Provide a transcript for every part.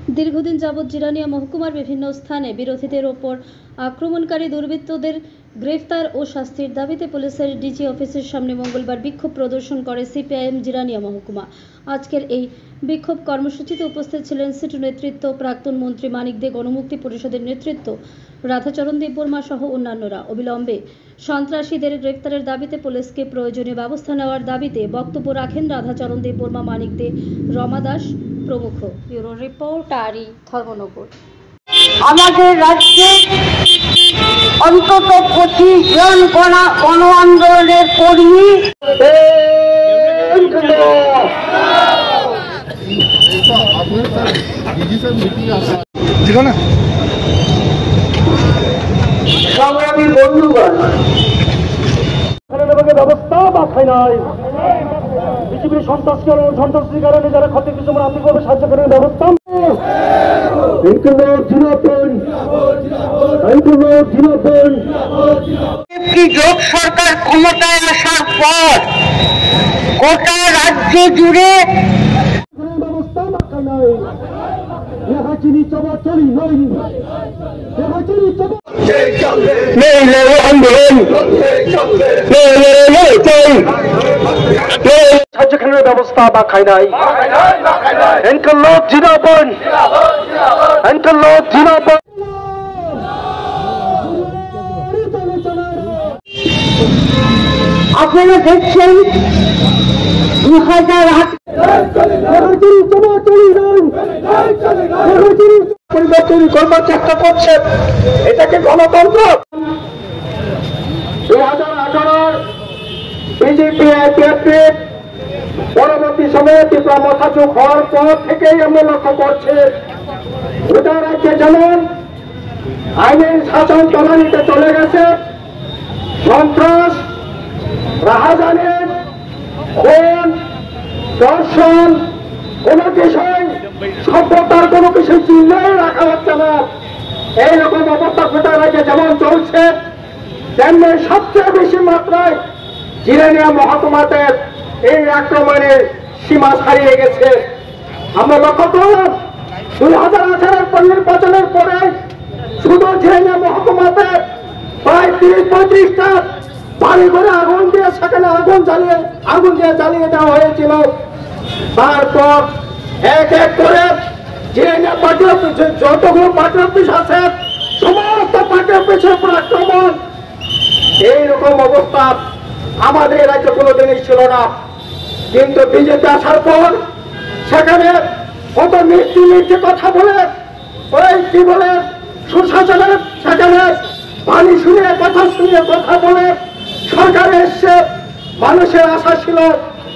দীর্ঘদিন যাবৎ জিরানিয়া মহকুমার বিভিন্ন স্থানে বিরোধীদের ওপর আক্রমণকারী দুর্বৃত্তদের গ্রেফতার ও শাস্তির দাবিতে পুলিশের ডিজি অফিসের সামনে মঙ্গলবার বিক্ষোভ প্রদর্শন করে সিপিআইএম জিরানিয়া মহকুমা। আজকের এই বিক্ষোভ কর্মসূচিতে উপস্থিত ছিলেন সিটু নেতৃত্ব, প্রাক্তন মন্ত্রী মানিক দে, গণমুক্তি পরিষদের নেতৃত্ব রাধাচরণ দেববর্মা সহ অন্যান্যরা। অবিলম্বে সন্ত্রাসীদের গ্রেফতারের দাবিতে পুলিশকে প্রয়োজনীয় ব্যবস্থা নেওয়ার দাবিতে বক্তব্য রাখেন রাধাচরণ দেববর্মা, মানিক দে, রমা দাস প্রমুখ। ব্যুরো রিপোর্ট, আরি, ধর্মনগর। আমাদের রাজ্যে অন্তত 25 জন গণ আন্দোলনের কর্মী সংগ্রামী বন্ধুগণ, ব্যবস্থা মাথায় নাই। বিজেপির সন্ত্রাসী কারণে যারা ক্ষতিগ্রস্ত আর্থিকভাবে সাহায্য করার ব্যবস্থা যোগ সরকার ক্ষমতায় আসার পর গোটা রাজ্য জুড়ে ব্যবস্থা মাথায় নাই। চিনি চবাচলি নই, সাহায্যের ব্যবস্থা বা খাই নাই। আপনারা দেখছেন 2008 পরিবর্তন করবার চেষ্টা করছেন, এটাকে গণতন্ত্র। 2018 বিজেপি পরবর্তী সময়ে ত্রিপুরা মথাচুক হওয়ার পর থেকেই আমরা লক্ষ্য করছি গোটা রাজ্যে যেমন আইনের শাসন তলানিতে চলে গেছে, সন্ত্রাস, রাহাজানি, খুন, ধর্ষণ, কোনো বিষয় সভ্যতার কোনো কিছু চিহ্নই রাখা হচ্ছে না। এইরকম অবস্থা গোটা রাজ্যে যেমন চলছে, তেমনি সবচেয়ে বেশি মাত্রায় জিরানিয়া মহকুমাতে এই আক্রমণের সীমা ছাড়িয়ে গেছে। আমরা লক্ষ্য করলাম 2018 নির্বাচনের পরে শুধু জিরানিয়া মহকুমাতে প্রায় 30-35টা বাড়ি ঘরে আগুন দিয়ে সেখানে আগুন জ্বালিয়ে দেওয়া হয়েছিল। তারপর এক এক করে জিরানিয়া পার্টি অফিস, যতগুলো পার্টি অফিস আছে সমস্ত পার্টি অফিসের উপর আক্রমণ। এইরকম অবস্থা আমাদের রাজ্যে কোনোদিনই ছিল না, কিন্তু বিজেপি আসার পর সেখানে কত মিষ্টি মিষ্টি কথা বলে, ওই কি বলে সুশাসনের সেখানে বাণী শুনিয়ে কথা বলে সরকারে এসছে। মানুষের আশা ছিল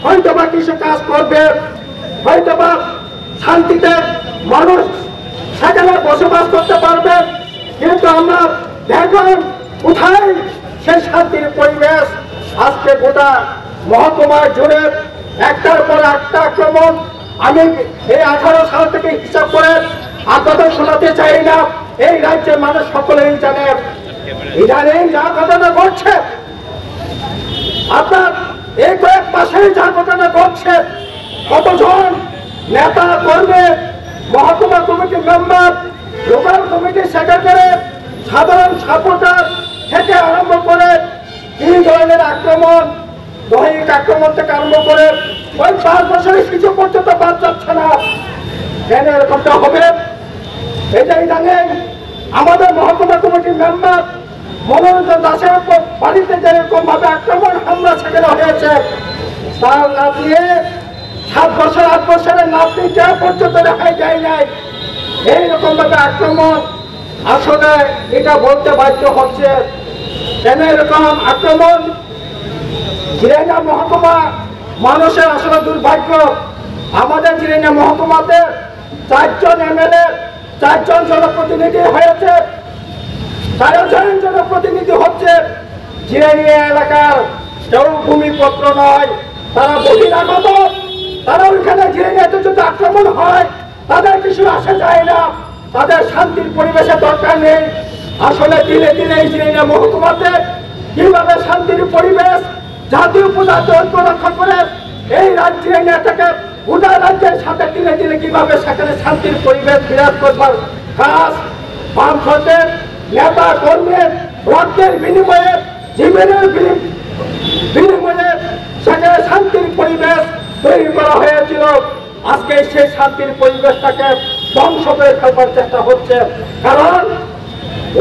হয়তোবা কিছু কাজ করবে, হয়তোবা শান্তিতে মানুষ সেখানে বসবাস করতে পারবে, কিন্তু আমরা দেখলাম কোথায় সেই শান্তির পরিবেশ। আজকে গোটা মহকুমা জুড়ে একটার পর একটা আক্রমণ। আমি এই 18 সাল থেকে হিসাব করে আপনাদের শোনাতে চাই না, এই রাজ্যের মানুষ সকলেই জানে। ইদানিং যা ঘটনা ঘটছে, আপনার এই কয়েক মাসে যা ঘটনা ঘটছে, কতজন নেতা কর্মী, মহকুমা কমিটির মেম্বার, লোকাল কমিটির সেক্রেটারি, সাধারণ সাপোর্টার থেকে আরম্ভ করে কি ধরনের আক্রমণ, দৈহিক আক্রমণ থেকে আরম্ভ করে ওই 5 বছরের শিশু পর্যন্ত বাদ যাচ্ছে না। কেন এরকমটা হবে? এটাই জানেন আমাদের মহকুমা কমিটির মেম্বার মনোরঞ্জন দাসের উপর বাড়িতে যেরকম ভাবে আক্রমণ হামলা সেখানে হয়েছে, তার নাতনি 7 বছর 8 বছরের নাতনিটা পর্যন্ত দেখাই যায় নাই। এইরকম ভাবে আক্রমণ, আসলে এটা বলতে বাধ্য হচ্ছে। কেন এরকম আক্রমণ? জিরানিয়া মহকুমা মানুষের আসলে দুর্ভাগ্য। আমাদের জিরানিয়া মহকুমাতে 4 জন এমএলএ, 4 জন জনপ্রতিনিধি হয়েছে, 4 জন জনপ্রতিনিধি হচ্ছে জিরানিয়া এলাকার কেউ ভূমিপত্র নয়, তারা বহিরাগত। তারা ওইখানে জিরানিয়াতে যদি আক্রমণ হয় তাদের কিছু আসে যায় না, তাদের শান্তির পরিবেশের দরকার নেই। আসলে দিনে দিনে জিরানিয়া মহকুমাতে কিভাবে শান্তির পরিবেশ, জাতীয় পূজা ঐক্য রক্ষা করে এই রাজ্যে নেতাকে গোটা রাজ্যের সাথে তিলে তিলে কিভাবে সেখানে শান্তির পরিবেশ বিরাজ করবার কাজ বামফ্রন্টের নেতা কর্মীর রক্তের বিনিময়ে জীবনের বিনিময়ে সেখানে শান্তির পরিবেশ তৈরি করা হয়েছিল। আজকে সেই শান্তির পরিবেশটাকে ধ্বংস করে ফেলবার চেষ্টা হচ্ছে। কারণ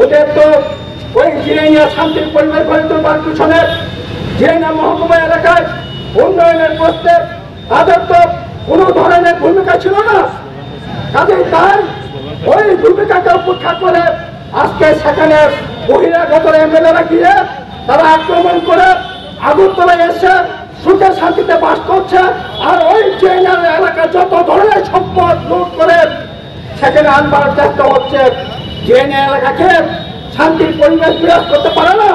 ওদের তো ওই জিরাইনিয়া শান্তির পরিবেশ গড়ে তোলবার পিছনে জিরাইনিয়া মহকুমা এলাকায় উন্নয়নের প্রশ্নে তাদের তো কোনো ধরনের ভূমিকা ছিল না। কাজেই তাই ওই ভূমিকাকে উপেক্ষা করে আজকে সেখানে বহিরাগত এমএলএরা গিয়ে তারা আক্রমণ করে আগরতলায় এসে সুখে শান্তিতে বাস করছে। আর ওই জিরাইনিয়া এলাকায় যত ধরনের সম্পদ লুট করে সেখানে আনবার চেষ্টা হচ্ছে। জিরাইনিয়া এলাকাকে শান্তির পরিবেশ বিরাজ করতে পারে না।